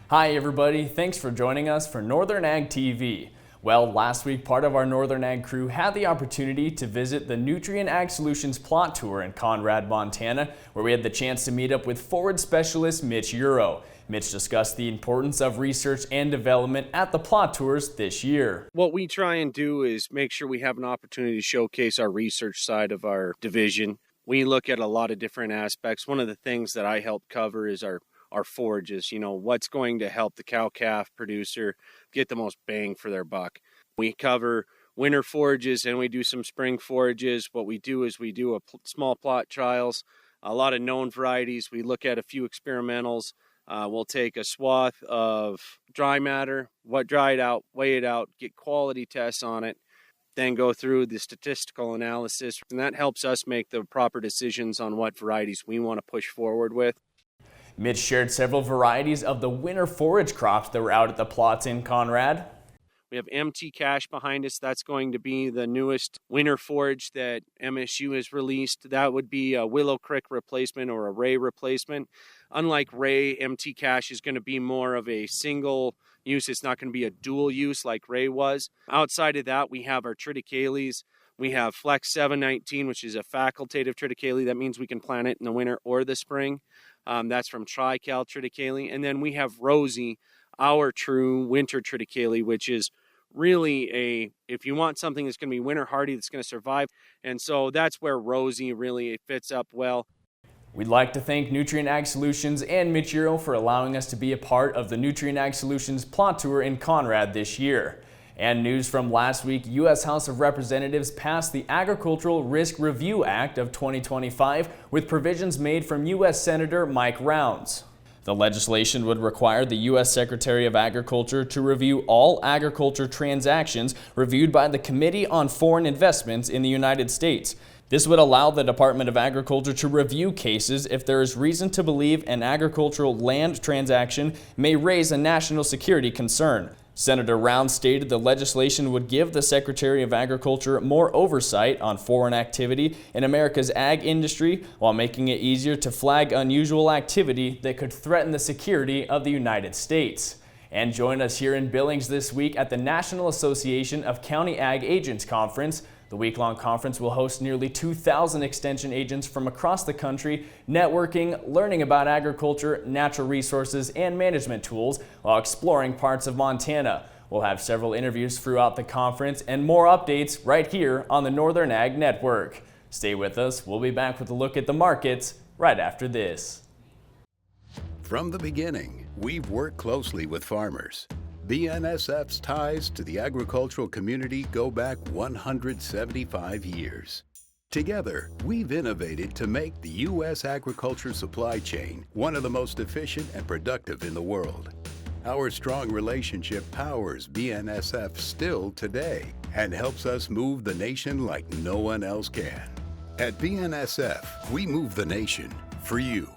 Hi everybody, thanks for joining us for Northern Ag TV. Well, last week part of our Northern Ag crew had the opportunity to visit the Nutrien Ag Solutions plot tour in Conrad, Montana, where we had the chance to meet up with forage specialist Mitch Euro. Mitch discussed the importance of research and development at the plot tours this year. What we try and do is make sure we have an opportunity to showcase our research side of our division. We look at a lot of different aspects. One of the things that I help cover is our forages, what's going to help the cow-calf producer get the most bang for their buck. We cover winter forages and we do some spring forages. What we do is we do small plot trials, a lot of known varieties. We look at a few experimentals. We'll take a swath of dry matter, dry it out, weigh it out, get quality tests on it, then go through the statistical analysis. And that helps us make the proper decisions on what varieties we want to push forward with. Mitch shared several varieties of the winter forage crops that were out at the plots in Conrad. We have MT Cash behind us. That's going to be the newest winter forage that MSU has released. That would be a Willow Creek replacement or a Ray replacement. Unlike Ray, MT Cash is going to be more of a single use. It's not going to be a dual use like Ray was. Outside of that, we have our triticales. We have Flex 719, which is a facultative triticale. That means we can plant it in the winter or the spring. That's from Trical triticale. And then we have Rosie, our true winter triticale, which is really if you want something that's going to be winter hardy, that's going to survive. And so that's where Rosie really fits up well. We'd like to thank Nutrien Ag Solutions and Mitch Euro for allowing us to be a part of the Nutrien Ag Solutions plot tour in Conrad this year. And news from last week, U.S. House of Representatives passed the Agricultural Risk Review Act of 2025 with provisions made from U.S. Senator Mike Rounds. The legislation would require the U.S. Secretary of Agriculture to review all agriculture transactions reviewed by the Committee on Foreign Investments in the United States. This would allow the Department of Agriculture to review cases if there is reason to believe an agricultural land transaction may raise a national security concern. Senator Rounds stated the legislation would give the Secretary of Agriculture more oversight on foreign activity in America's ag industry while making it easier to flag unusual activity that could threaten the security of the United States. And join us here in Billings this week at the National Association of County Ag Agents Conference. The week-long conference will host nearly 2,000 extension agents from across the country, networking, learning about agriculture, natural resources, and management tools while exploring parts of Montana. We'll have several interviews throughout the conference and more updates right here on the Northern Ag Network. Stay with us. We'll be back with a look at the markets right after this. From the beginning, we've worked closely with farmers. BNSF's ties to the agricultural community go back 175 years. Together, we've innovated to make the U.S. agriculture supply chain one of the most efficient and productive in the world. Our strong relationship powers BNSF still today and helps us move the nation like no one else can. At BNSF, we move the nation for you.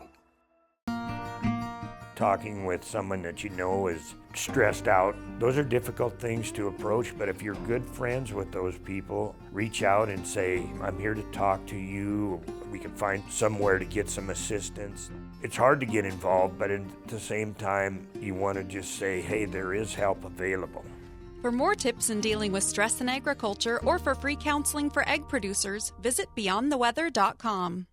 Talking with someone that you know is stressed out, those are difficult things to approach, but if you're good friends with those people, reach out and say, I'm here to talk to you. We can find somewhere to get some assistance. It's hard to get involved, but at the same time, you want to just say, hey, there is help available. For more tips in dealing with stress in agriculture or for free counseling for egg producers, visit beyondtheweather.com.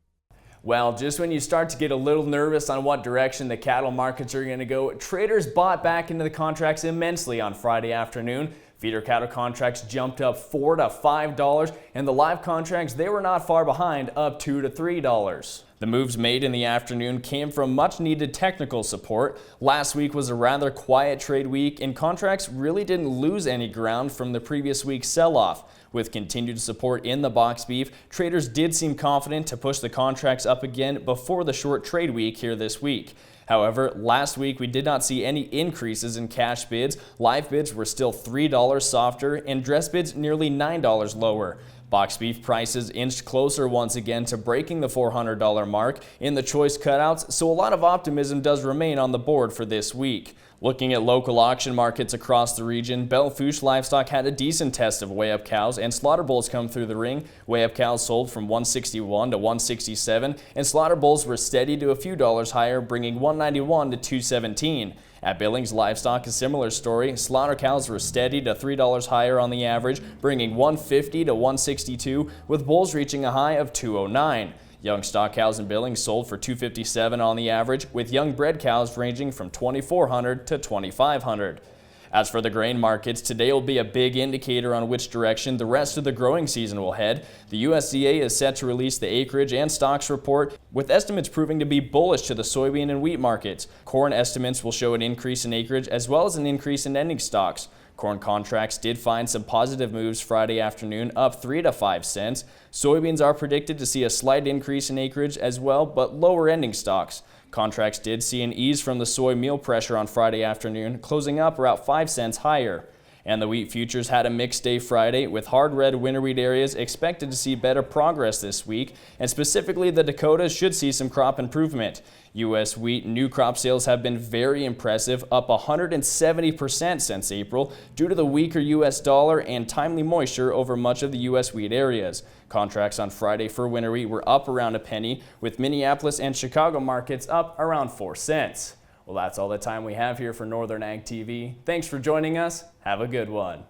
Well, just when you start to get a little nervous on what direction the cattle markets are going to go, traders bought back into the contracts immensely on Friday afternoon. Feeder cattle contracts jumped up $4 to $5, and the live contracts, they were not far behind, up $2 to $3. The moves made in the afternoon came from much needed technical support. Last week was a rather quiet trade week, and contracts really didn't lose any ground from the previous week's sell-off. With continued support in the box beef, traders did seem confident to push the contracts up again before the short trade week here this week. However, last week we did not see any increases in cash bids. Live bids were still $3 softer and dress bids nearly $9 lower. Box beef prices inched closer once again to breaking the $400 mark in the choice cutouts, so a lot of optimism does remain on the board for this week. Looking at local auction markets across the region, Belle Fourche livestock had a decent test of weigh-up cows, and slaughter bulls come through the ring. Weigh-up cows sold from $161 to $167, and slaughter bulls were steady to a few dollars higher, bringing $191 to $217. At Billings, livestock, a similar story. Slaughter cows were steady to $3 higher on the average, bringing $150 to $162, with bulls reaching a high of $209. Young stock cows in Billings sold for $257 on the average, with young bred cows ranging from $2,400 to $2,500. As for the grain markets, today will be a big indicator on which direction the rest of the growing season will head. The USDA is set to release the acreage and stocks report, with estimates proving to be bullish to the soybean and wheat markets. Corn estimates will show an increase in acreage as well as an increase in ending stocks. Corn contracts did find some positive moves Friday afternoon, up 3 to 5 cents. Soybeans are predicted to see a slight increase in acreage as well, but lower ending stocks. Contracts did see an ease from the soy meal pressure on Friday afternoon, closing up about 5 cents higher. And the wheat futures had a mixed day Friday, with hard red winter wheat areas expected to see better progress this week, and specifically the Dakotas should see some crop improvement. U.S. wheat new crop sales have been very impressive, up 170% since April, due to the weaker U.S. dollar and timely moisture over much of the U.S. wheat areas. Contracts on Friday for winter wheat were up around a penny, with Minneapolis and Chicago markets up around 4 cents. Well, that's all the time we have here for Northern Ag TV. Thanks for joining us. Have a good one.